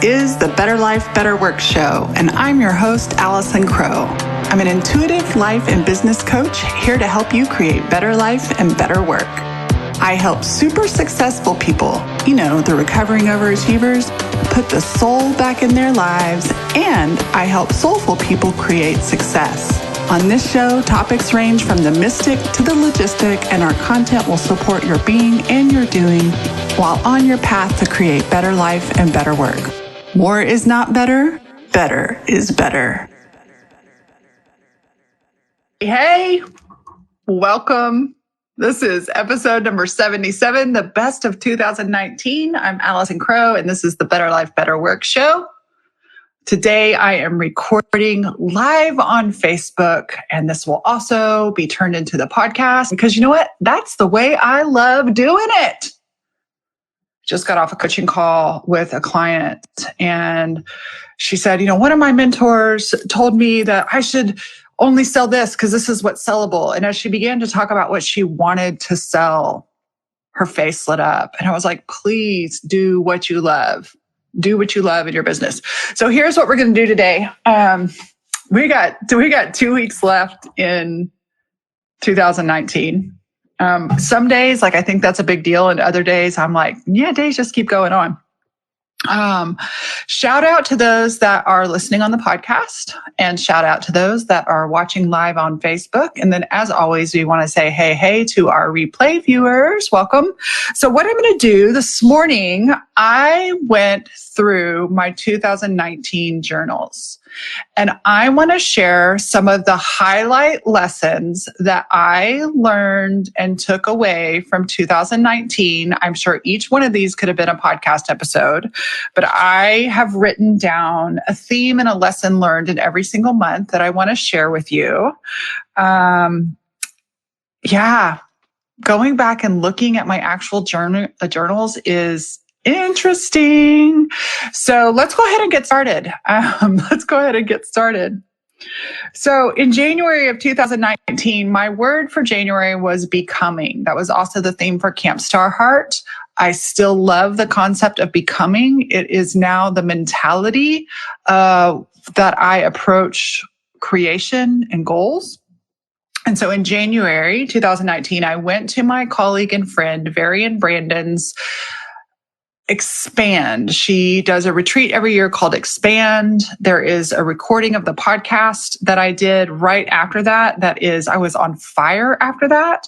is the Better Life, Better Work show, and I'm your host, Allison Crow. I'm an intuitive life and business coach here to help you create better life and better work. I help super successful people, the recovering overachievers, put the soul back in their lives, and I help soulful people create success. On this show, topics range from the mystic to the logistic, and our content will support your being and your doing while on your path to create better life and better work. More is not better. Better is better. Hey, welcome. This is episode number 77, the best of 2019. I'm Allison Crow, and this is the Better Life, Better Work show. Today, I am recording live on Facebook, and this will also be turned into the podcast because you know what? That's the way I love doing it. Just got off a coaching call with a client, and she said, one of my mentors told me that I should only sell this because this is what's sellable. And as she began to talk about what she wanted to sell, her face lit up. And I was like, please do what you love. Do what you love in your business. So here's what we're going to do today. We got 2 weeks left in 2019. Some days, I think that's a big deal. And other days I'm like, yeah, days just keep going on. Shout out to those that are listening on the podcast, and shout out to those that are watching live on Facebook. And then as always, we want to say, hey to our replay viewers. Welcome. So what I'm going to do this morning, I went through my 2019 journals, and I want to share some of the highlight lessons that I learned and took away from 2019. I'm sure each one of these could have been a podcast episode, but I have written down a theme and a lesson learned in every single month that I want to share with you. Going back and looking at my actual journals is interesting. So let's go ahead and get started. So in January of 2019, my word for January was becoming. That was also the theme for Camp Star Heart. I still love the concept of becoming. It is now the mentality that I approach creation and goals. And so in January 2019, I went to my colleague and friend, Varian Brandon's Expand. She does a retreat every year called Expand. There is a recording of the podcast that I did right after that. I was on fire after that.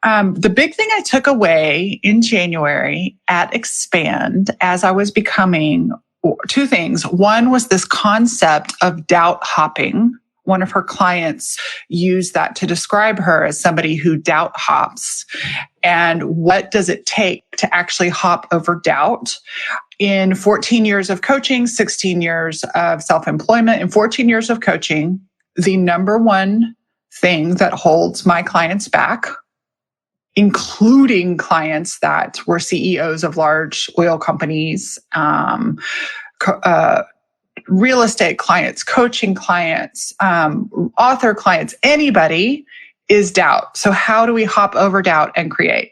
The big thing I took away in January at Expand as I was becoming, two things. One was this concept of doubt hopping. One of her clients used that to describe her as somebody who doubt hops. And what does it take to actually hop over doubt? In 14 years of coaching, 16 years of self-employment, and 14 years of coaching, the number one thing that holds my clients back, including clients that were CEOs of large oil companies, real estate clients, coaching clients, author clients, anybody, is doubt. So how do we hop over doubt and create?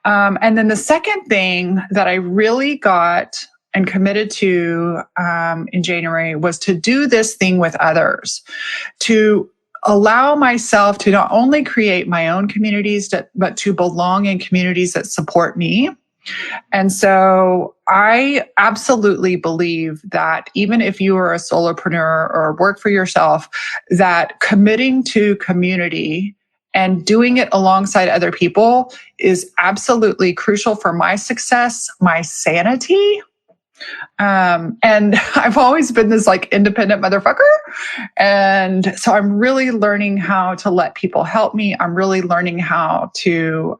And then the second thing that I really got and committed to in January was to do this thing with others, to allow myself to not only create my own communities, but to belong in communities that support me. And so I absolutely believe that even if you are a solopreneur or work for yourself, that committing to community and doing it alongside other people is absolutely crucial for my success, my sanity. And I've always been this independent motherfucker. And so I'm really learning how to let people help me. I'm really learning how to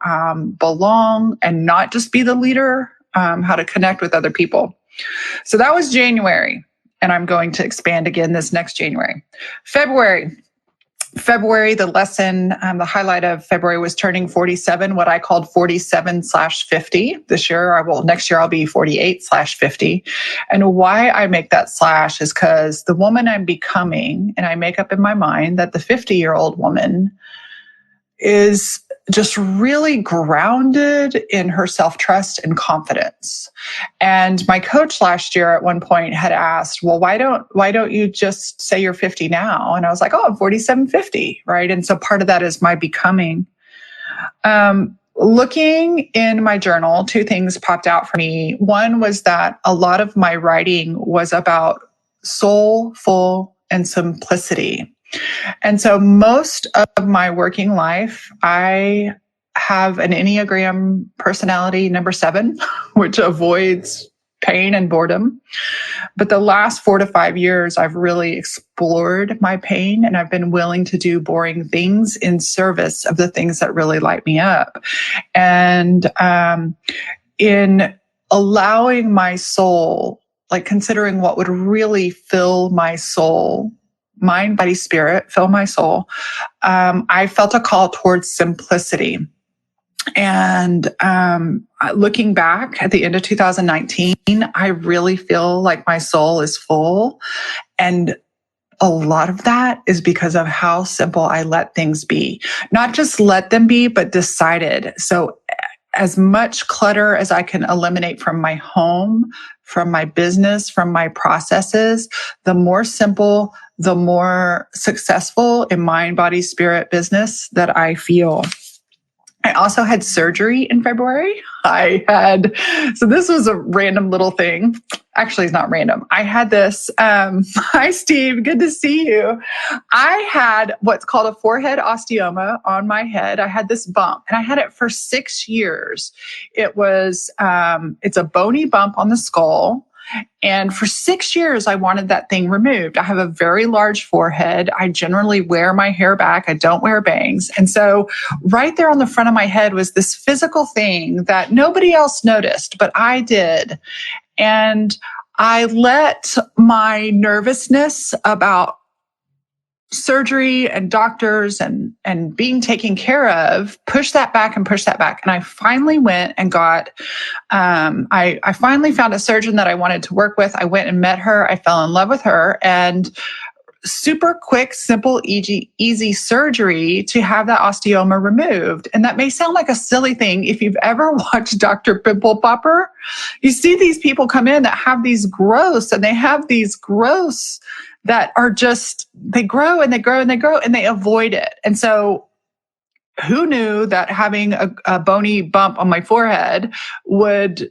belong and not just be the leader, how to connect with other people. So that was January, and I'm going to expand again this next January. February, the lesson, the highlight of February was turning 47, what I called 47/50. Next year I'll be 48/50. And why I make that slash is because the woman I'm becoming, and I make up in my mind that the 50-year-old woman is just really grounded in her self-trust and confidence. And my coach last year at one point had asked, well, why don't you just say you're 50 now? And I was like, oh, I'm 4750, right? And so part of that is my becoming. Looking in my journal, two things popped out for me. One was that a lot of my writing was about soulful and simplicity. And so most of my working life, I have an Enneagram personality number 7, which avoids pain and boredom. But the last 4 to 5 years, I've really explored my pain, and I've been willing to do boring things in service of the things that really light me up. And in allowing my soul, like considering what would really fill my soul, mind, body, spirit, fill my soul, I felt a call towards simplicity. And looking back at the end of 2019, I really feel like my soul is full. And a lot of that is because of how simple I let things be. Not just let them be, but decided. So as much clutter as I can eliminate from my home, from my business, from my processes, the more simple, the more successful in mind, body, spirit business that I feel. I also had surgery in February. So this was a random little thing. Actually, it's not random. I had this, hi, Steve, good to see you. I had what's called a forehead osteoma on my head. I had this bump, and I had it for 6 years. It's a bony bump on the skull. And for 6 years, I wanted that thing removed. I have a very large forehead. I generally wear my hair back. I don't wear bangs. And so right there on the front of my head was this physical thing that nobody else noticed, but I did. And I let my nervousness about surgery and doctors and being taken care of, push that back. And I finally went and got, I finally found a surgeon that I wanted to work with. I went and met her. I fell in love with her, and super quick, simple, easy surgery to have that osteoma removed. And that may sound like a silly thing. If you've ever watched Dr. Pimple Popper, you see these people come in that have these growths, and they have these growths that are just, they grow and they grow and they grow, and they avoid it. And so who knew that having a bony bump on my forehead would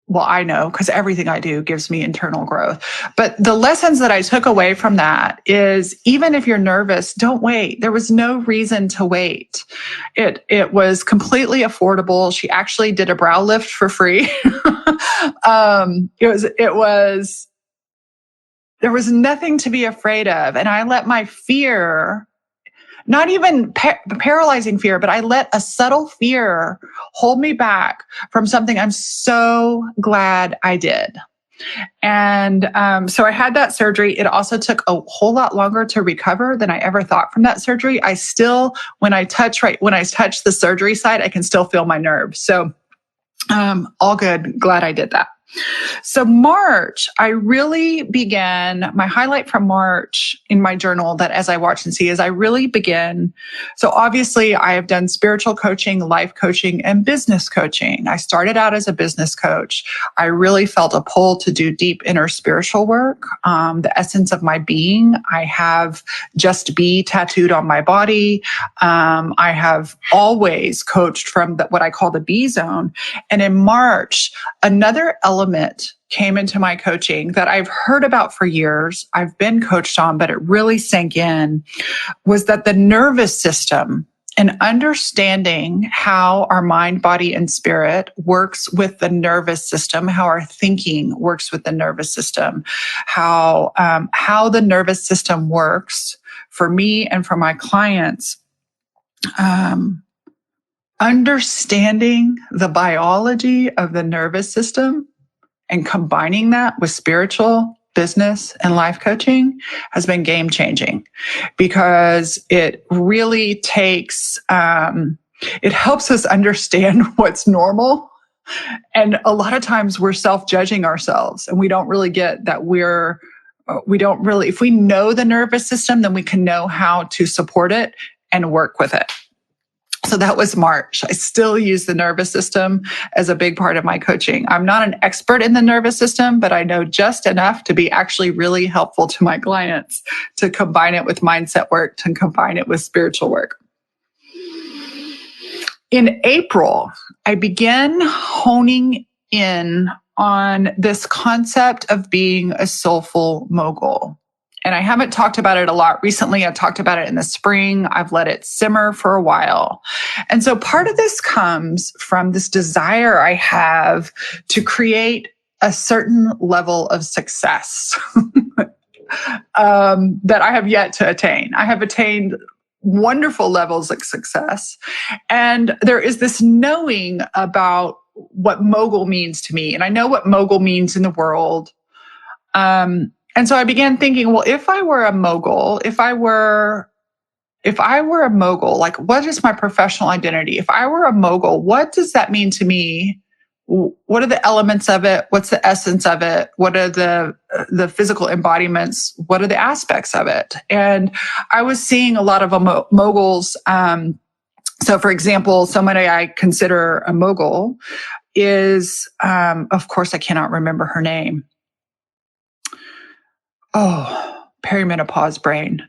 well, I know, because everything I do gives me internal growth. But the lessons that I took away from that is, even if you're nervous, don't wait. There was no reason to wait. It was completely affordable. She actually did a brow lift for free. There was nothing to be afraid of. And I let my fear, not even paralyzing fear, but I let a subtle fear hold me back from something I'm so glad I did. And so I had that surgery. It also took a whole lot longer to recover than I ever thought from that surgery. I still, when I touch the surgery site, I can still feel my nerves. So all good. Glad I did that. So March, I really began, my highlight from March in my journal that as I watch and see is I really begin. So obviously I have done spiritual coaching, life coaching, and business coaching. I started out as a business coach. I really felt a pull to do deep inner spiritual work. The essence of my being. I have Just Be tattooed on my body. I have always coached from what I call the B zone. And in March, another element came into my coaching that I've heard about for years. I've been coached on, but it really sank in, was that the nervous system and understanding how our mind, body, and spirit works with the nervous system, how our thinking works with the nervous system, how the nervous system works for me and for my clients. Understanding the biology of the nervous system and combining that with spiritual, business, and life coaching has been game changing, because it really takes, it helps us understand what's normal. And a lot of times we're self-judging ourselves, and we don't really get that if we know the nervous system, then we can know how to support it and work with it. So that was March. I still use the nervous system as a big part of my coaching. I'm not an expert in the nervous system, but I know just enough to be actually really helpful to my clients, to combine it with mindset work, to combine it with spiritual work. In April, I began honing in on this concept of being a soulful mogul. And I haven't talked about it a lot recently. I talked about it in the spring. I've let it simmer for a while. And so part of this comes from this desire I have to create a certain level of success that I have yet to attain. I have attained wonderful levels of success. And there is this knowing about what mogul means to me. And I know what mogul means in the world. And so I began thinking, well, if I were a mogul, if I were a mogul, like, what is my professional identity? If I were a mogul, what does that mean to me? What are the elements of it? What's the essence of it? What are the physical embodiments? What are the aspects of it? And I was seeing a lot of moguls. So for example, somebody I consider a mogul is, of course, I cannot remember her name. Oh, perimenopause brain.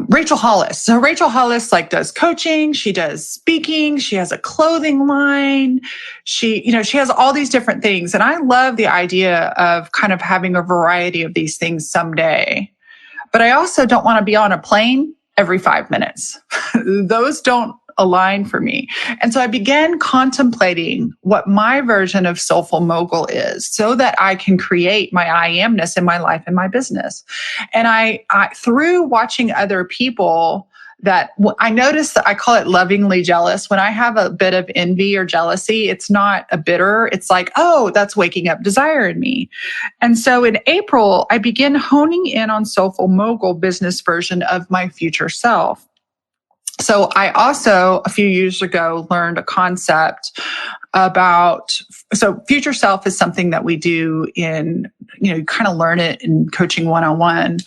Rachel Hollis. So Rachel Hollis does coaching. She does speaking. She has a clothing line. She has all these different things. And I love the idea of kind of having a variety of these things someday. But I also don't want to be on a plane every 5 minutes. Those don't align for me. And so I began contemplating what my version of soulful mogul is so that I can create my I amness in my life and my business. And I through watching other people, that I noticed that I call it lovingly jealous. When I have a bit of envy or jealousy, it's not a bitter. It's like, oh, that's waking up desire in me. And so in April, I began honing in on soulful mogul business version of my future self. So I also, a few years ago, learned a concept about, so future self is something that we do in, you kind of learn it in coaching one-on-one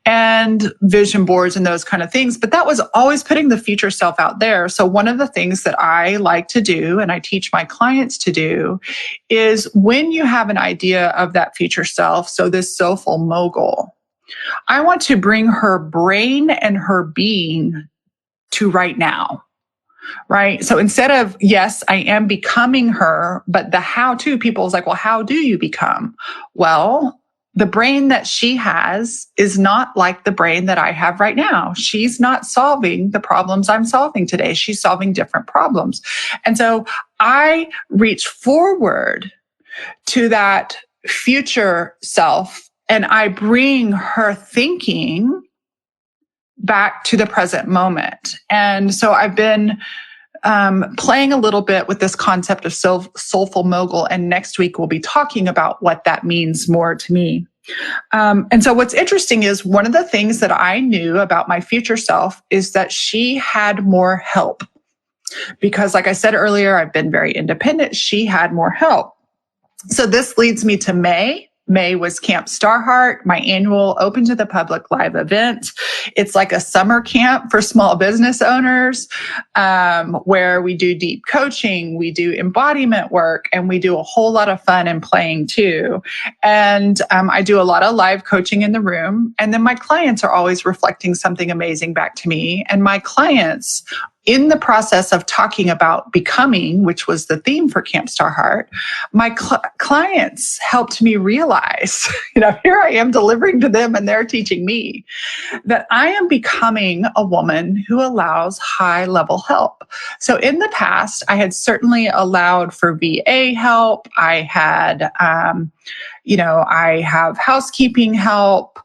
and vision boards and those kind of things. But that was always putting the future self out there. So one of the things that I like to do, and I teach my clients to do, is when you have an idea of that future self, so this soulful mogul, I want to bring her brain and her being to right now, right? So instead of, yes, I am becoming her, but the how to, people is like, well, how do you become? Well, the brain that she has is not like the brain that I have right now. She's not solving the problems I'm solving today. She's solving different problems. And so I reach forward to that future self and I bring her thinking back to the present moment. And so I've been playing a little bit with this concept of soulful mogul. And next week, we'll be talking about what that means more to me. And so what's interesting is one of the things that I knew about my future self is that she had more help. Because like I said earlier, I've been very independent. She had more help. So this leads me to May. May was Camp Starheart, my annual open to the public live event. It's like a summer camp for small business owners, where we do deep coaching, we do embodiment work, and we do a whole lot of fun and playing too. And I do a lot of live coaching in the room. And then my clients are always reflecting something amazing back to me. And my clients, in the process of talking about becoming, which was the theme for Camp Starheart, my clients helped me realize, here I am delivering to them and they're teaching me that I am becoming a woman who allows high level help. So in the past, I had certainly allowed for VA help. I had, I have housekeeping help.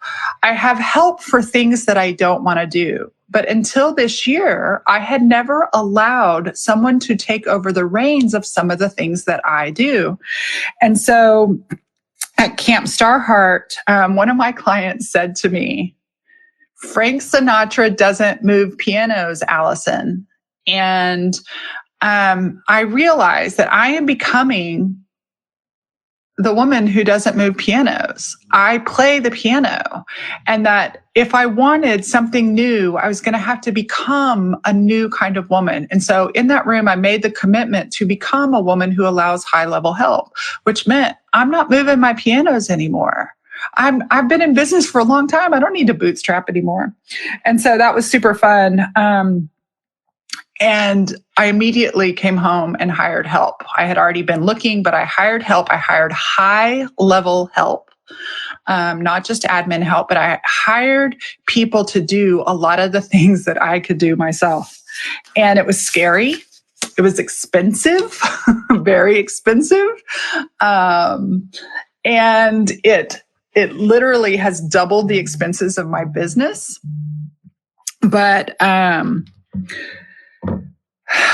I have help for things that I don't want to do. But until this year, I had never allowed someone to take over the reins of some of the things that I do. And so at Camp Starheart, one of my clients said to me, Frank Sinatra doesn't move pianos, Allison. And I realized that I am becoming the woman who doesn't move pianos. I play the piano, and that if I wanted something new, I was going to have to become a new kind of woman. And so in that room, I made the commitment to become a woman who allows high level help, which meant I'm not moving my pianos anymore. I've been in business for a long time. I don't need to bootstrap anymore. And so that was super fun. And I immediately came home and hired help. I had already been looking, but I hired help. I hired high level help, not just admin help, but I hired people to do a lot of the things that I could do myself. And it was scary. It was expensive, very expensive. And it literally has doubled the expenses of my business. But,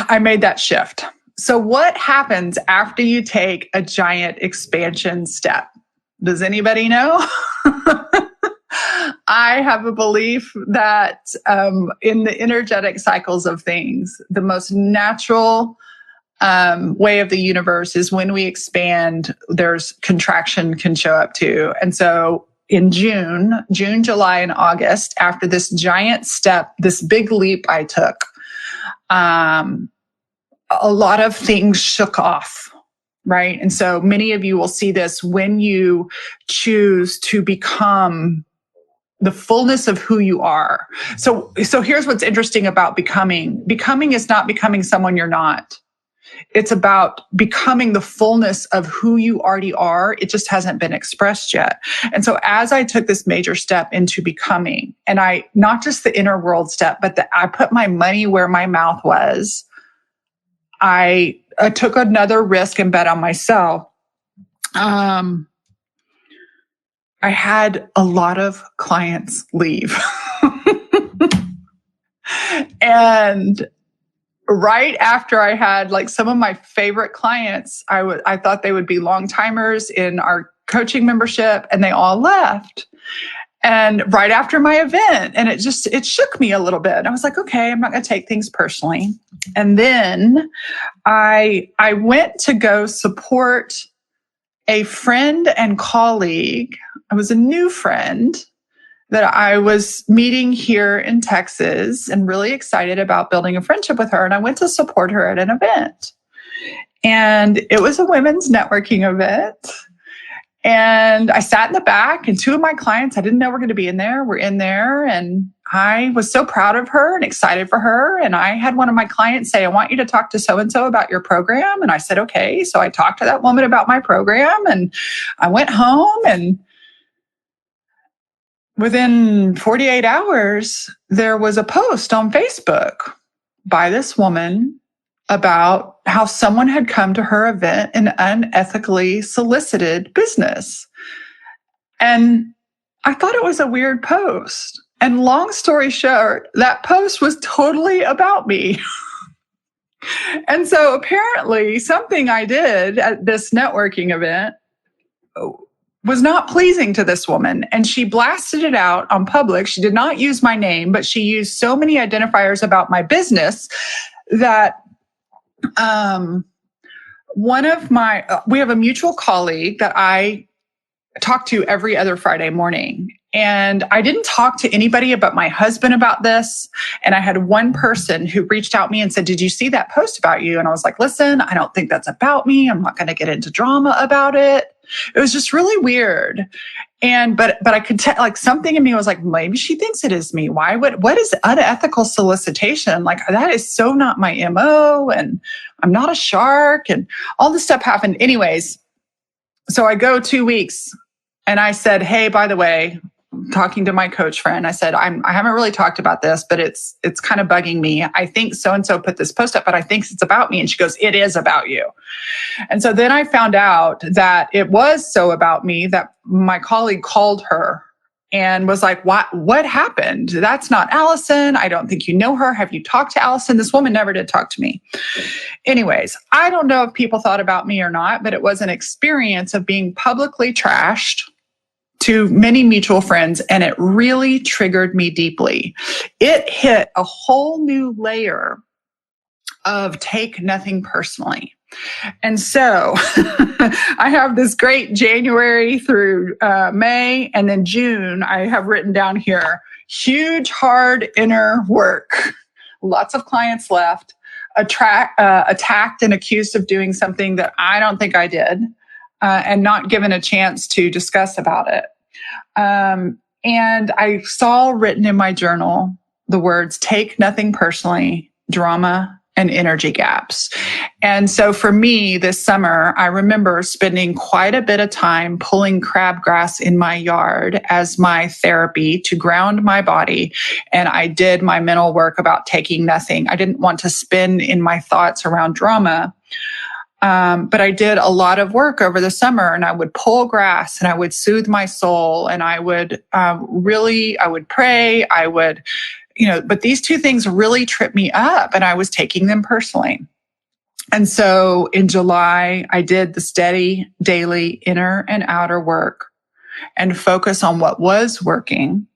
I made that shift. So what happens after you take a giant expansion step? Does anybody know? I have a belief that in the energetic cycles of things, the most natural way of the universe is when we expand, there's contraction can show up too. And so in June, July, and August, after this giant step, this big leap I took, a lot of things shook off, right? And so many of you will see this when you choose to become the fullness of who you are. So here's what's interesting about becoming. Becoming is not becoming someone you're not. It's about becoming the fullness of who you already are. It just hasn't been expressed yet. And so as I took this major step into becoming, and not just the inner world step, but I put my money where my mouth was. I took another risk and bet on myself. I had a lot of clients leave. And right after I had like some of my favorite clients, I thought they would be long timers in our coaching membership, and they all left. And right after my event, and it shook me a little bit. I was like, okay, I'm not going to take things personally. And then I went to go support a friend and colleague. I was a new friend that I was meeting here in Texas and really excited about building a friendship with her. And I went to support her at an event. And it was a women's networking event. And I sat in the back, and two of my clients I didn't know were going to be in there were in there. And I was so proud of her and excited for her. And I had one of my clients say, I want you to talk to so-and-so about your program. And I said, okay. So I talked to that woman about my program, and I went home, and within 48 hours, there was a post on Facebook by this woman about how someone had come to her event and unethically solicited business. And I thought it was a weird post. And long story short, that post was totally about me. And so apparently something I did at this networking event was not pleasing to this woman. And she blasted it out on public. She did not use my name, but she used so many identifiers about my business that we have a mutual colleague that I talk to every other Friday morning. And I didn't talk to anybody but my husband about this. And I had one person who reached out to me and said, did you see that post about you? And I was like, listen, I don't think that's about me. I'm not going to get into drama about it. It was just really weird. And, but I could tell, like, something in me was like, maybe she thinks it is me. What is unethical solicitation? Like, that is so not my MO, and I'm not a shark, and all this stuff happened. Anyways, so I go 2 weeks, and I said, hey, by the way, talking to my coach friend, I said, I haven't really talked about this, but it's kind of bugging me. I think so-and-so put this post up, but I think it's about me. And she goes, it is about you. And so then I found out that it was so about me that my colleague called her and was like, what happened? That's not Allison. I don't think you know her. Have you talked to Allison? This woman never did talk to me. Anyways, I don't know if people thought about me or not, but it was an experience of being publicly trashed to many mutual friends, and it really triggered me deeply. It hit a whole new layer of take nothing personally. And so I have this great January through May, and then June, I have written down here, huge, hard inner work. Lots of clients left, attacked and accused of doing something that I don't think I did, and not given a chance to discuss about it. And I saw written in my journal the words, take nothing personally, drama, and energy gaps. And so for me this summer, I remember spending quite a bit of time pulling crabgrass in my yard as my therapy to ground my body. And I did my mental work about taking nothing. I didn't want to spin in my thoughts around drama. But I did a lot of work over the summer, and I would pull grass and I would soothe my soul, and I would I would pray, but these two things really tripped me up, and I was taking them personally. And so in July, I did the steady daily inner and outer work and focus on what was working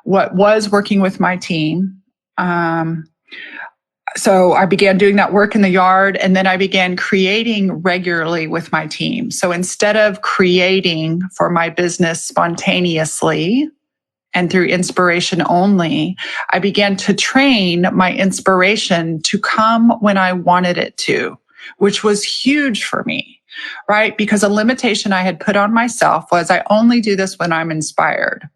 with my team. So I began doing that work in the yard, and then I began creating regularly with my team. So instead of creating for my business spontaneously and through inspiration only, I began to train my inspiration to come when I wanted it to, which was huge for me, right? Because a limitation I had put on myself was I only do this when I'm inspired.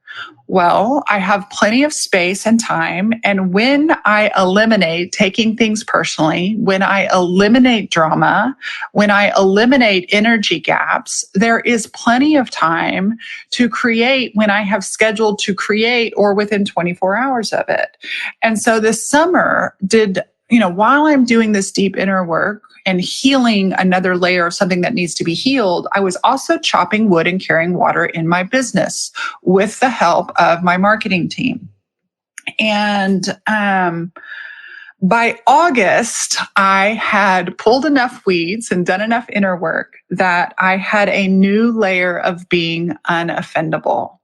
Well, I have plenty of space and time. And when I eliminate taking things personally, when I eliminate drama, when I eliminate energy gaps, there is plenty of time to create when I have scheduled to create or within 24 hours of it. And so this summer while I'm doing this deep inner work and healing another layer of something that needs to be healed, I was also chopping wood and carrying water in my business with the help of my marketing team. And by August, I had pulled enough weeds and done enough inner work that I had a new layer of being unoffendable.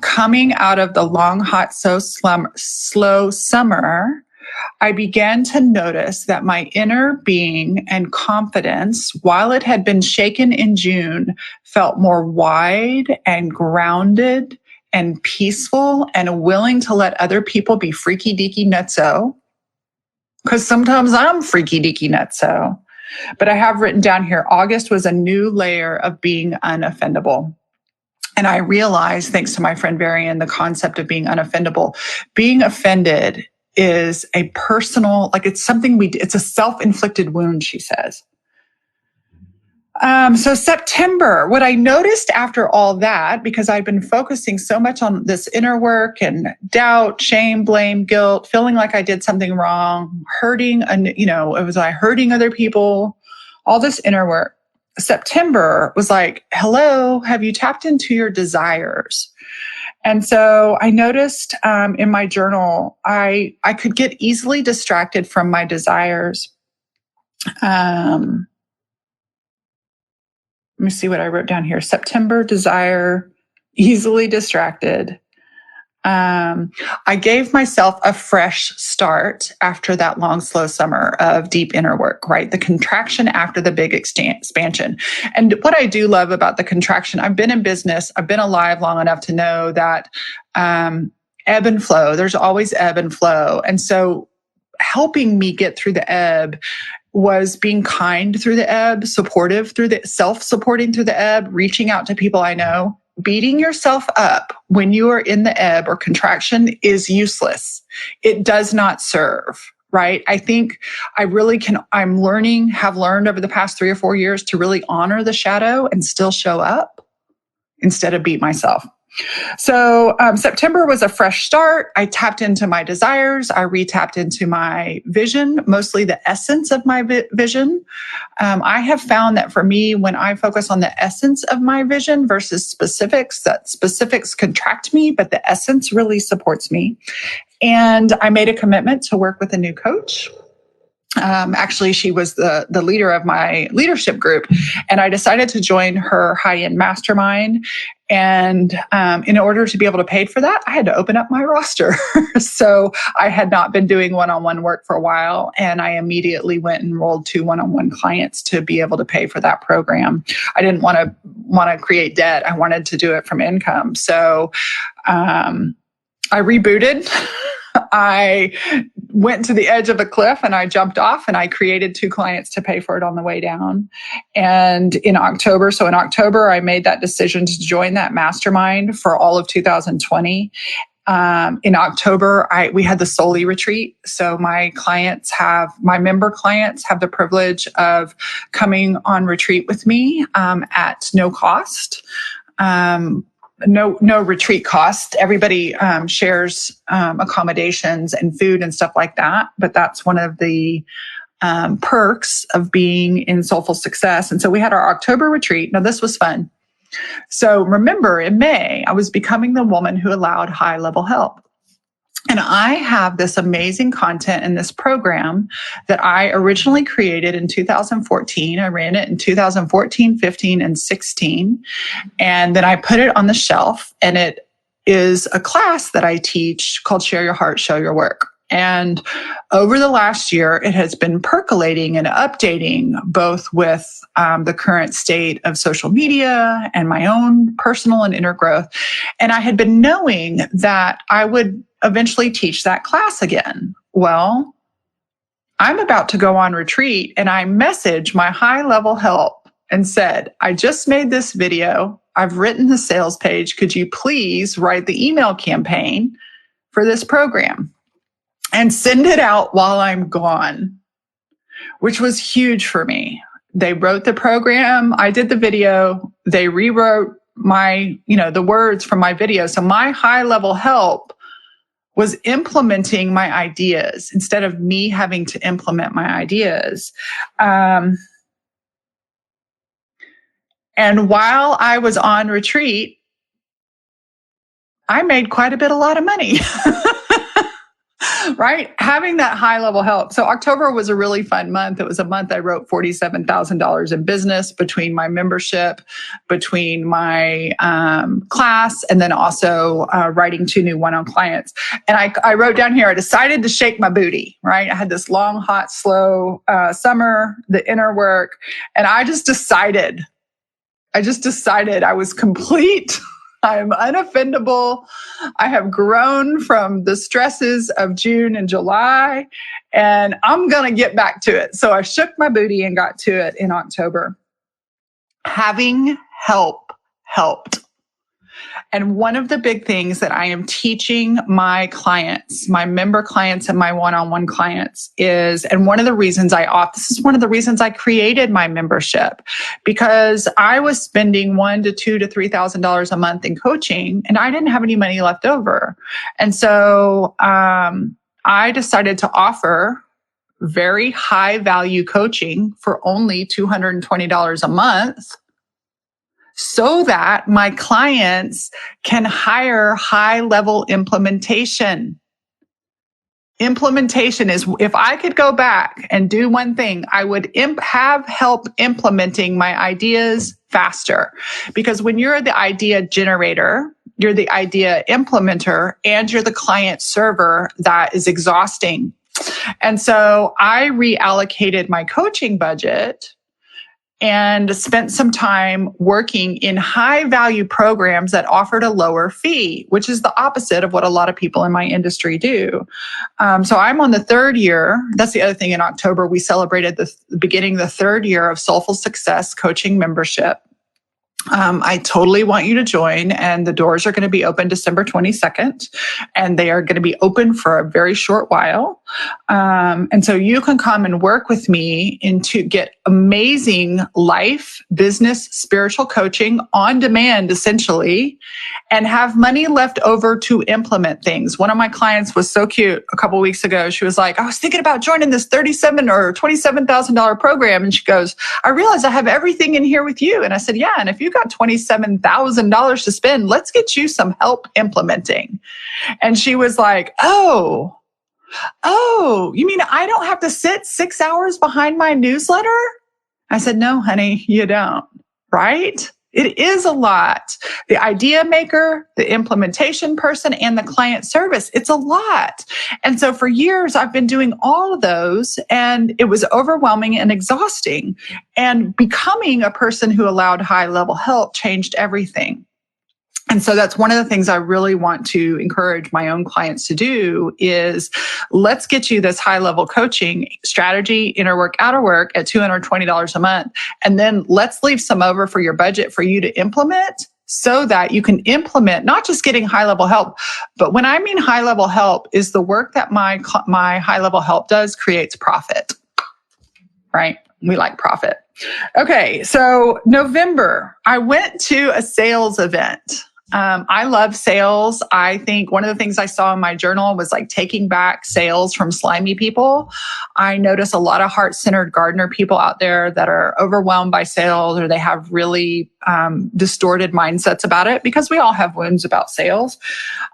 Coming out of the long, hot, slow summer, I began to notice that my inner being and confidence, while it had been shaken in June, felt more wide and grounded and peaceful and willing to let other people be freaky deaky nutso. Because sometimes I'm freaky deaky nutso. But I have written down here, August was a new layer of being unoffendable. And I realized, thanks to my friend Varian, the concept of being unoffendable. Being offended is a personal, it's a self-inflicted wound, she says. So September, what I noticed after all that, because I'd been focusing so much on this inner work and doubt, shame, blame, guilt, feeling like I did something wrong, hurting other people, all this inner work. September was like, hello, have you tapped into your desires? And so I noticed in my journal, I could get easily distracted from my desires. Let me see what I wrote down here. September, desire, easily distracted. I gave myself a fresh start after that long, slow summer of deep inner work, right? The contraction after the big expansion. And what I do love about the contraction, I've been in business, I've been alive long enough to know that ebb and flow, there's always ebb and flow. And so helping me get through the ebb was being kind through the ebb, supportive through the self-supporting through the ebb, reaching out to people I know. Beating yourself up when you are in the ebb or contraction is useless. It does not serve, right? I think have learned over the past 3 or 4 years to really honor the shadow and still show up instead of beat myself. So September was a fresh start. I tapped into my desires. I re-tapped into my vision, mostly the essence of my vision. I have found that for me, when I focus on the essence of my vision versus specifics, that specifics contract me, but the essence really supports me. And I made a commitment to work with a new coach. Actually, she was the leader of my leadership group, and I decided to join her high-end mastermind. And in order to be able to pay for that, I had to open up my roster. So I had not been doing one-on-one work for a while, and I immediately went and enrolled 2 one-on-one clients to be able to pay for that program. I didn't want to create debt. I wanted to do it from income. So I rebooted. I went to the edge of a cliff and I jumped off, and I created 2 clients to pay for it on the way down. And in October, I made that decision to join that mastermind for all of 2020. In October, we had the Soli retreat. So my member clients have the privilege of coming on retreat with me at no cost. No retreat cost. Everybody shares accommodations and food and stuff like that. But that's one of the perks of being in Soulful Success. And so we had our October retreat. Now, this was fun. So remember, in May, I was becoming the woman who allowed high-level help. And I have this amazing content in this program that I originally created in 2014. I ran it in 2014, 15, and 16. And then I put it on the shelf, and it is a class that I teach called Share Your Heart, Show Your Work. And over the last year, it has been percolating and updating, both with the current state of social media and my own personal and inner growth. And I had been knowing that I would eventually teach that class again. Well, I'm about to go on retreat, and I messaged my high-level help and said, I just made this video. I've written the sales page. Could you please write the email campaign for this program and send it out while I'm gone? Which was huge for me. They wrote the program. I did the video. They rewrote the words from my video. So my high-level help was implementing my ideas instead of me having to implement my ideas. And while I was on retreat, I made quite a lot of money. Right? Having that high level help. So October was a really fun month. It was a month I wrote $47,000 in business between my membership, between my class, and then also writing 2 new one-on clients. And I wrote down here, I decided to shake my booty, right? I had this long, hot, slow summer, the inner work. And I just decided I was complete. I'm unoffendable. I have grown from the stresses of June and July, and I'm going to get back to it. So I shook my booty and got to it in October. Having help helped. And one of the big things that I am teaching my clients, my member clients and my one-on-one clients is, and this is one of the reasons I created my membership, because I was spending $1,000 to $2,000 to $3,000 a month in coaching, and I didn't have any money left over. And so I decided to offer very high value coaching for only $220 a month, so that my clients can hire high-level implementation. Implementation is, if I could go back and do one thing, I would have help implementing my ideas faster. Because when you're the idea generator, you're the idea implementer, and you're the client server, that is exhausting. And so I reallocated my coaching budget and spent some time working in high value programs that offered a lower fee, which is the opposite of what a lot of people in my industry do. So I'm on the 3rd year. That's the other thing. In October, we celebrated the 3rd year of Soulful Success coaching membership. I totally want you to join, and the doors are going to be open December 22nd, and they are going to be open for a very short while. And so you can come and work with me to get amazing life, business, spiritual coaching on demand, essentially, and have money left over to implement things. One of my clients was so cute a couple of weeks ago. She was like, I was thinking about joining this $37,000 or $27,000 program. And she goes, I realize I have everything in here with you. And I said, yeah. And if you got $27,000 to spend, let's get you some help implementing. And she was like, oh, you mean I don't have to sit 6 hours behind my newsletter? I said, no, honey, you don't. Right? It is a lot. The idea maker, the implementation person, and the client service, it's a lot. And so for years, I've been doing all of those, and it was overwhelming and exhausting. And becoming a person who allowed high-level help changed everything. And so that's one of the things I really want to encourage my own clients to do is let's get you this high level coaching strategy, inner work, outer work at $220 a month. And then let's leave some over for your budget for you to implement so that you can implement not just getting high level help, but when I mean high level help is the work that my high level help does creates profit, right? We like profit. Okay. So November, I went to a sales event. I love sales. I think one of the things I saw in my journal was like taking back sales from slimy people. I notice a lot of heart-centered gardener people out there that are overwhelmed by sales, or they have really distorted mindsets about it, because we all have wounds about sales.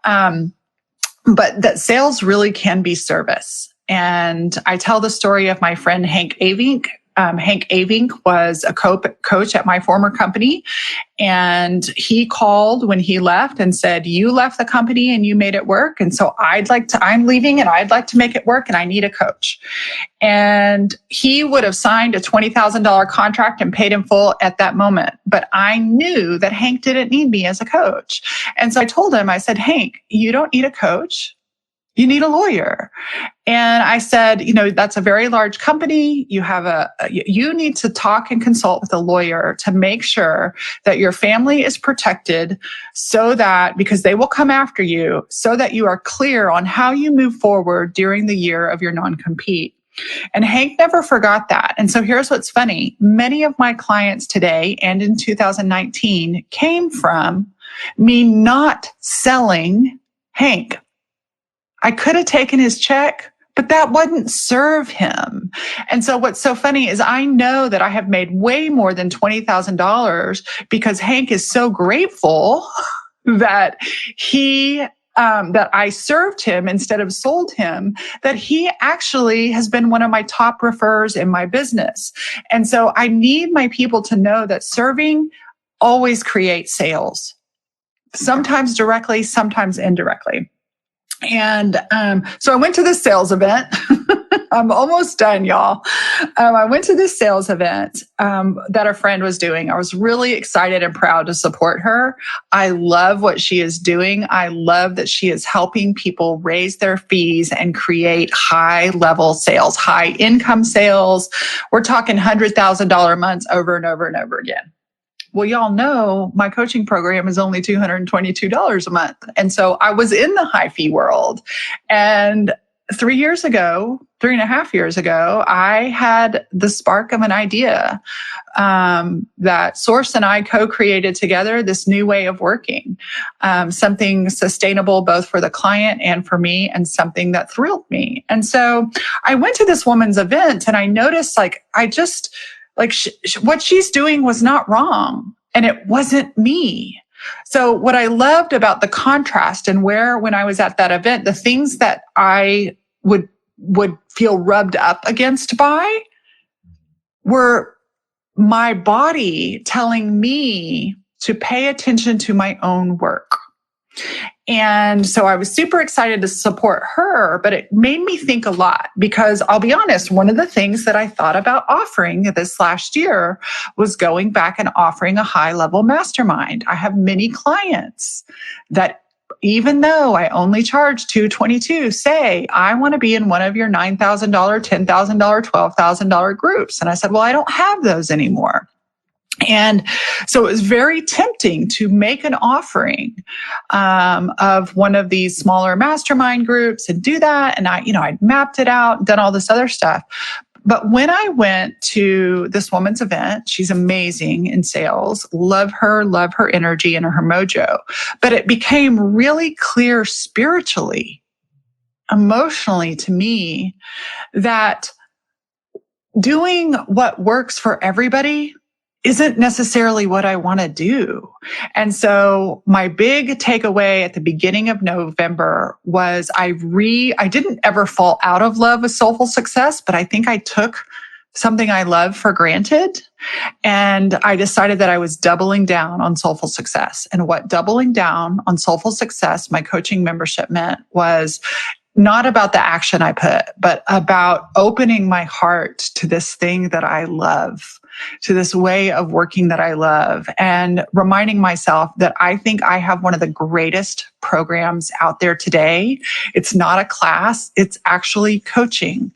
But that sales really can be service. And I tell the story of my friend Hank Avink. Hank Avink was a coach at my former company, and he called when he left and said, "You left the company and you made it work. And so I'm leaving and I'd like to make it work and I need a coach." And he would have signed a $20,000 contract and paid in full at that moment. But I knew that Hank didn't need me as a coach. And so I told him, I said, "Hank, you don't need a coach. You need a lawyer." And I said, that's a very large company. You need to talk and consult with a lawyer to make sure that your family is protected, so that, because they will come after you, so that you are clear on how you move forward during the year of your non-compete. And Hank never forgot that. And so here's what's funny. Many of my clients today and in 2019 came from me not selling Hank. I could have taken his check, but that wouldn't serve him. And so what's so funny is I know that I have made way more than $20,000 because Hank is so grateful that that I served him instead of sold him, that he actually has been one of my top referrers in my business. And so I need my people to know that serving always creates sales, sometimes directly, sometimes indirectly. And so I went to this sales event. I'm almost done, y'all. I went to this sales event that a friend was doing. I was really excited and proud to support her. I love what she is doing. I love that she is helping people raise their fees and create high-level sales, high-income sales. We're talking $100,000 months over and over and over again. Well, y'all know my coaching program is only $222 a month. And so I was in the high fee world. And 3.5 years ago, I had the spark of an idea that Source and I co-created together, this new way of working, something sustainable both for the client and for me, and something that thrilled me. And so I went to this woman's event and I noticed what she's doing was not wrong, and it wasn't me. So what I loved about the contrast and when I was at that event, the things that I would feel rubbed up against by were my body telling me to pay attention to my own work. And so I was super excited to support her, but it made me think a lot, because I'll be honest, one of the things that I thought about offering this last year was going back and offering a high-level mastermind. I have many clients that, even though I only charge $222, say, I want to be in one of your $9,000, $10,000, $12,000 groups. And I said, well, I don't have those anymore. And so it was very tempting to make an offering of one of these smaller mastermind groups and do that. And I'd mapped it out, done all this other stuff. But when I went to this woman's event, she's amazing in sales, love her energy and her mojo. But it became really clear spiritually, emotionally to me, that doing what works for everybody isn't necessarily what I want to do. And so my big takeaway at the beginning of November was I didn't ever fall out of love with Soulful Success, but I think I took something I love for granted. And I decided that I was doubling down on soulful success. And what doubling down on soulful success, my coaching membership, meant was not about the action I put, but about opening my heart to this thing that I love, to this way of working that I love, and reminding myself that I think I have one of the greatest programs out there today. It's not a class, it's actually coaching.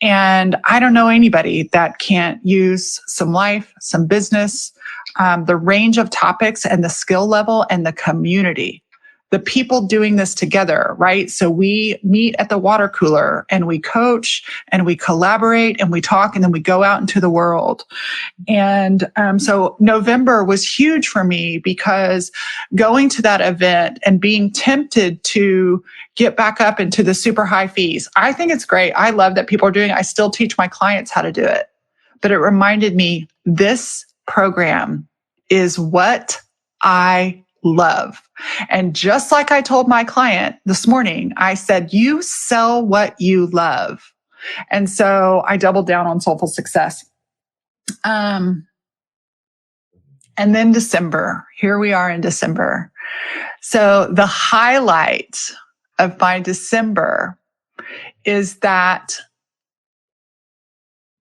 And I don't know anybody that can't use some life, some business, the range of topics and the skill level and the community, the people doing this together, right? So we meet at the water cooler and we coach and we collaborate and we talk and then we go out into the world. And so November was huge for me because going to that event and being tempted to get back up into the super high fees. I think it's great. I love that people are doing it. I still teach my clients how to do it. But it reminded me, this program is what I love. And just like I told my client this morning, I said, you sell what you love. And so I doubled down on soulful success. And then December, here we are in December. So the highlight of my December is that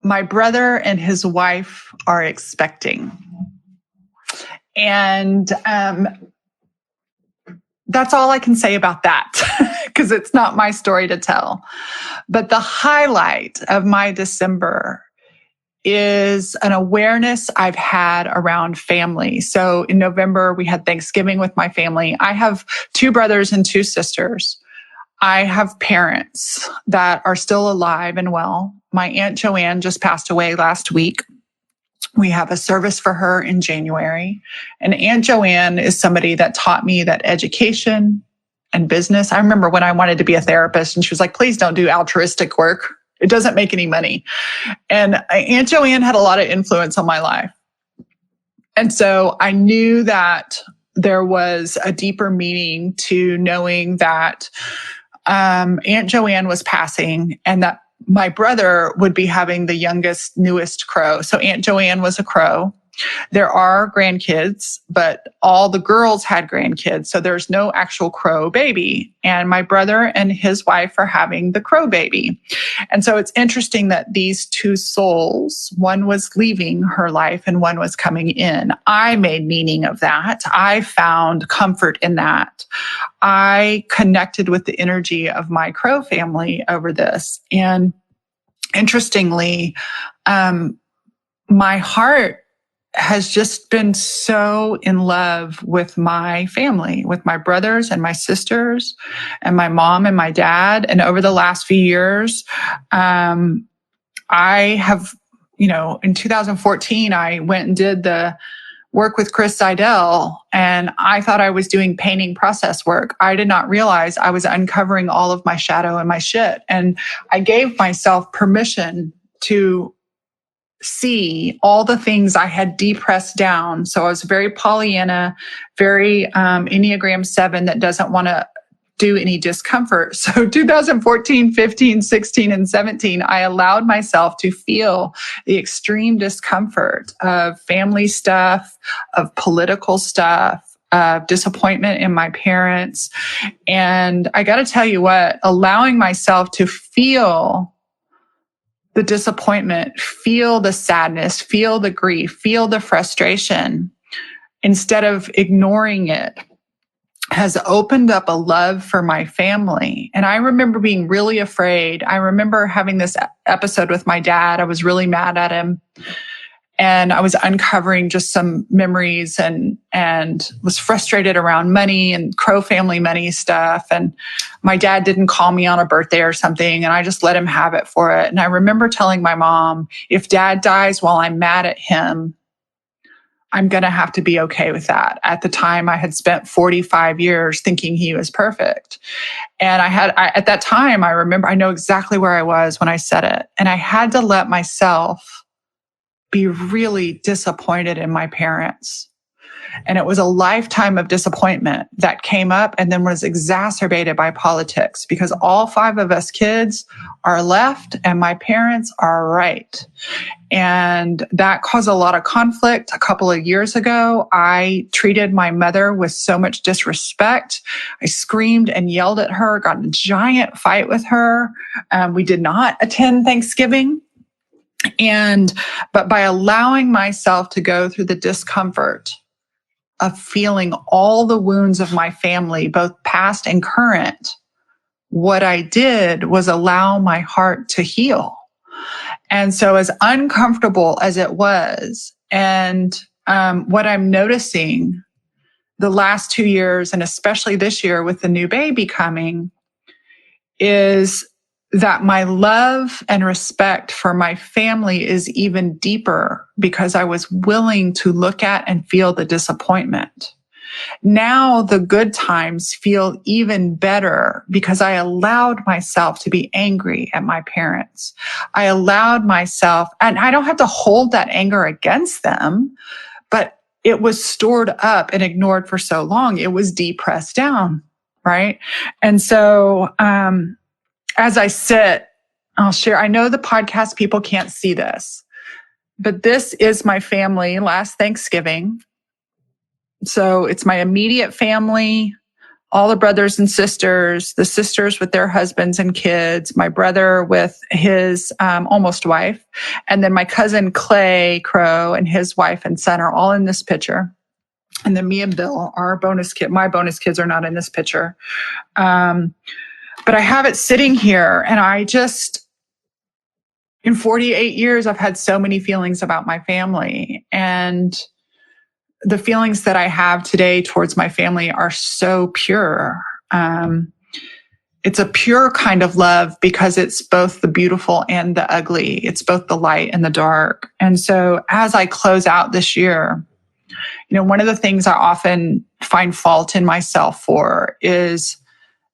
my brother and his wife are expecting. And that's all I can say about that because it's not my story to tell. But the highlight of my December is an awareness I've had around family. So in November, we had Thanksgiving with my family. I have 2 brothers and 2 sisters. I have parents that are still alive and well. My Aunt Joanne just passed away last week. We have a service for her in January. And Aunt Joanne is somebody that taught me that education and business. I remember when I wanted to be a therapist and she was like, please don't do altruistic work. It doesn't make any money. And Aunt Joanne had a lot of influence on my life. And so I knew that there was a deeper meaning to knowing that Aunt Joanne was passing and that my brother would be having the youngest, newest crow. So Aunt Joanne was a crow. There are grandkids, but all the girls had grandkids. So there's no actual crow baby. And my brother and his wife are having the crow baby. And so it's interesting that these 2 souls, one was leaving her life and one was coming in. I made meaning of that. I found comfort in that. I connected with the energy of my crow family over this. And interestingly, my heart has just been so in love with my family, with my brothers and my sisters and my mom and my dad. And over the last few years, I have, in 2014, I went and did the work with Chris Seidel, and I thought I was doing painting process work. I did not realize I was uncovering all of my shadow and my shit. And I gave myself permission to see all the things I had depressed down. So I was very Pollyanna, very Enneagram 7 that doesn't want to do any discomfort. So 2014, 15, 16, and 17, I allowed myself to feel the extreme discomfort of family stuff, of political stuff, of disappointment in my parents. And I got to tell you what, allowing myself to feel the disappointment, feel the sadness, feel the grief, feel the frustration, instead of ignoring it, has opened up a love for my family. And I remember being really afraid. I remember having this episode with my dad. I was really mad at him. And I was uncovering just some memories and was frustrated around money and Crow family money stuff. And my dad didn't call me on a birthday or something, and I just let him have it for it. And I remember telling my mom, if dad dies while I'm mad at him, I'm going to have to be okay with that. At the time, I had spent 45 years thinking he was perfect. And at that time, I remember, I know exactly where I was when I said it. And I had to let myself be really disappointed in my parents And it was a lifetime of disappointment that came up and then was exacerbated by politics, because all 5 of us kids are left and my parents are right. And that caused a lot of conflict. A couple of years ago, I treated my mother with so much disrespect. I screamed and yelled at her, got in a giant fight with her. We did not attend Thanksgiving. But by allowing myself to go through the discomfort of feeling all the wounds of my family, both past and current, what I did was allow my heart to heal. And so as uncomfortable as it was, and what I'm noticing the last 2 years, and especially this year with the new baby coming, is that my love and respect for my family is even deeper because I was willing to look at and feel the disappointment. Now the good times feel even better because I allowed myself to be angry at my parents. I allowed myself, and I don't have to hold that anger against them, but it was stored up and ignored for so long. It was depressed down, right? And so, as I sit, I'll share, I know the podcast people can't see this, but this is my family last Thanksgiving. So it's my immediate family, all the brothers and sisters, the sisters with their husbands and kids, my brother with his almost wife, and then my cousin Clay Crow and his wife and son are all in this picture. And then me and Bill, our bonus kid, my bonus kids are not in this picture. But I have it sitting here, and I just, in 48 years, I've had so many feelings about my family. And the feelings that I have today towards my family are so pure. It's a pure kind of love because it's both the beautiful and the ugly. It's both the light and the dark. And so as I close out this year, one of the things I often find fault in myself for is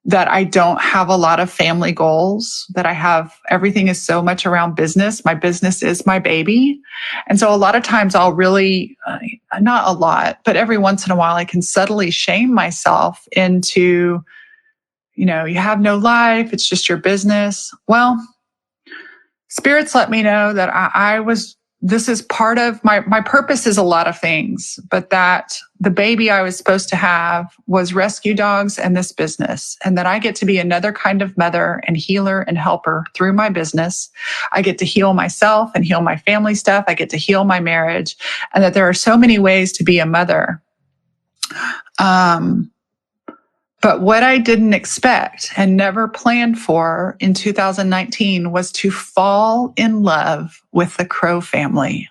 that I don't have a lot of family goals, that everything is so much around business. My business is my baby. And so a lot of times I'll really, not a lot, but every once in a while I can subtly shame myself into, you have no life. It's just your business. Well, spirits let me know that this is part of my purpose is a lot of things, but that the baby I was supposed to have was rescue dogs and this business, and that I get to be another kind of mother and healer and helper through my business. I get to heal myself and heal my family stuff. I get to heal my marriage, and that there are so many ways to be a mother. But what I didn't expect and never planned for in 2019 was to fall in love with the Crow family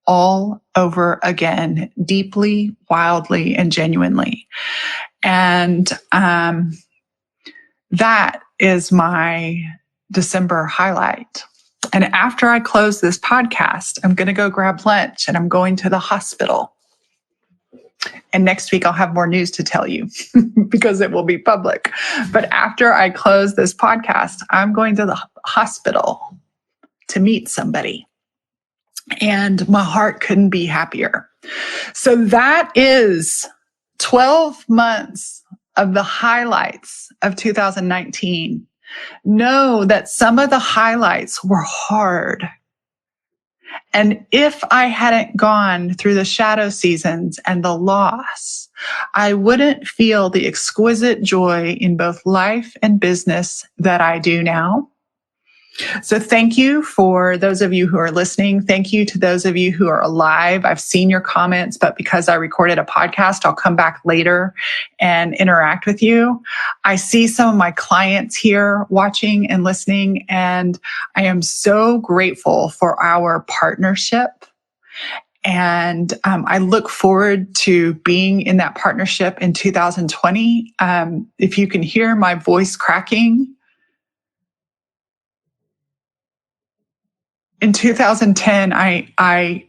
all over again, deeply, wildly, and genuinely. And that is my December highlight. And after I close this podcast, I'm going to go grab lunch and I'm going to the hospital. And next week, I'll have more news to tell you because it will be public. But after I close this podcast, I'm going to the hospital to meet somebody. And my heart couldn't be happier. So that is 12 months of the highlights of 2019. Know that some of the highlights were hard. And if I hadn't gone through the shadow seasons and the loss, I wouldn't feel the exquisite joy in both life and business that I do now. So thank you for those of you who are listening. Thank you to those of you who are alive. I've seen your comments, but because I recorded a podcast, I'll come back later and interact with you. I see some of my clients here watching and listening, and I am so grateful for our partnership. And I look forward to being in that partnership in 2020. If you can hear my voice cracking, in 2010, I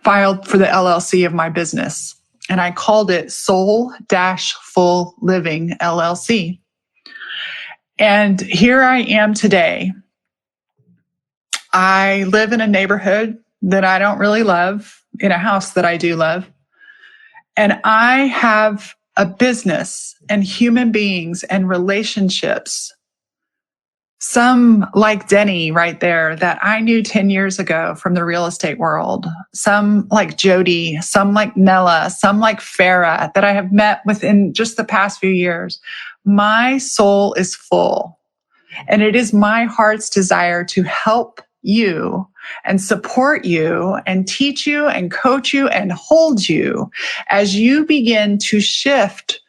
filed for the LLC of my business, and I called it Soul-Full Living LLC. And here I am today. I live in a neighborhood that I don't really love, in a house that I do love. And I have a business and human beings and relationships, some like Denny right there that I knew 10 years ago from the real estate world, some like Jody, some like Nella, some like Farah that I have met within just the past few years. My soul is full, and it is my heart's desire to help you and support you and teach you and coach you and hold you as you begin to shift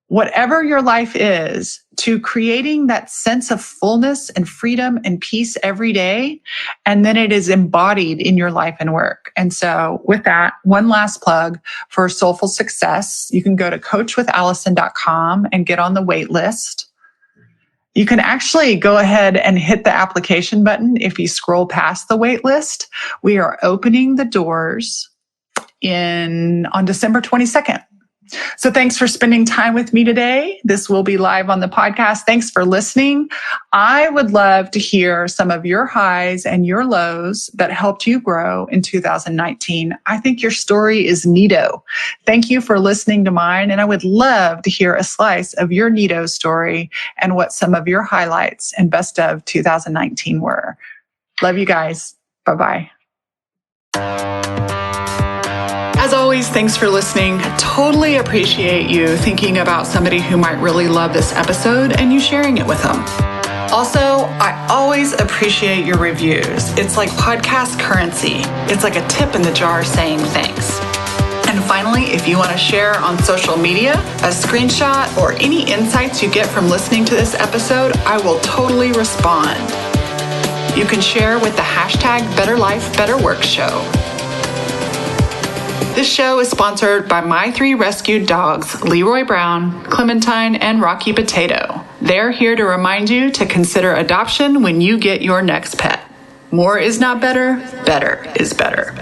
whatever your life is to creating that sense of fullness and freedom and peace every day. And then it is embodied in your life and work. And so with that, one last plug for Soulful Success. You can go to coachwithallison.com and get on the wait list. You can actually go ahead and hit the application button if you scroll past the wait list. We are opening the doors on December 22nd. So thanks for spending time with me today. This will be live on the podcast. Thanks for listening. I would love to hear some of your highs and your lows that helped you grow in 2019. I think your story is neato. Thank you for listening to mine. And I would love to hear a slice of your neato story and what some of your highlights and best of 2019 were. Love you guys. Bye-bye. As always, thanks for listening. Totally appreciate you thinking about somebody who might really love this episode and you sharing it with them. Also, I always appreciate your reviews. It's like podcast currency. It's like a tip in the jar saying thanks. And finally, if you want to share on social media a screenshot or any insights you get from listening to this episode, I will totally respond. You can share with the hashtag #BetterLifeBetterWorkShow. This show is sponsored by my 3 rescued dogs, Leroy Brown, Clementine, and Rocky Potato. They're here to remind you to consider adoption when you get your next pet. More is not better, better is better.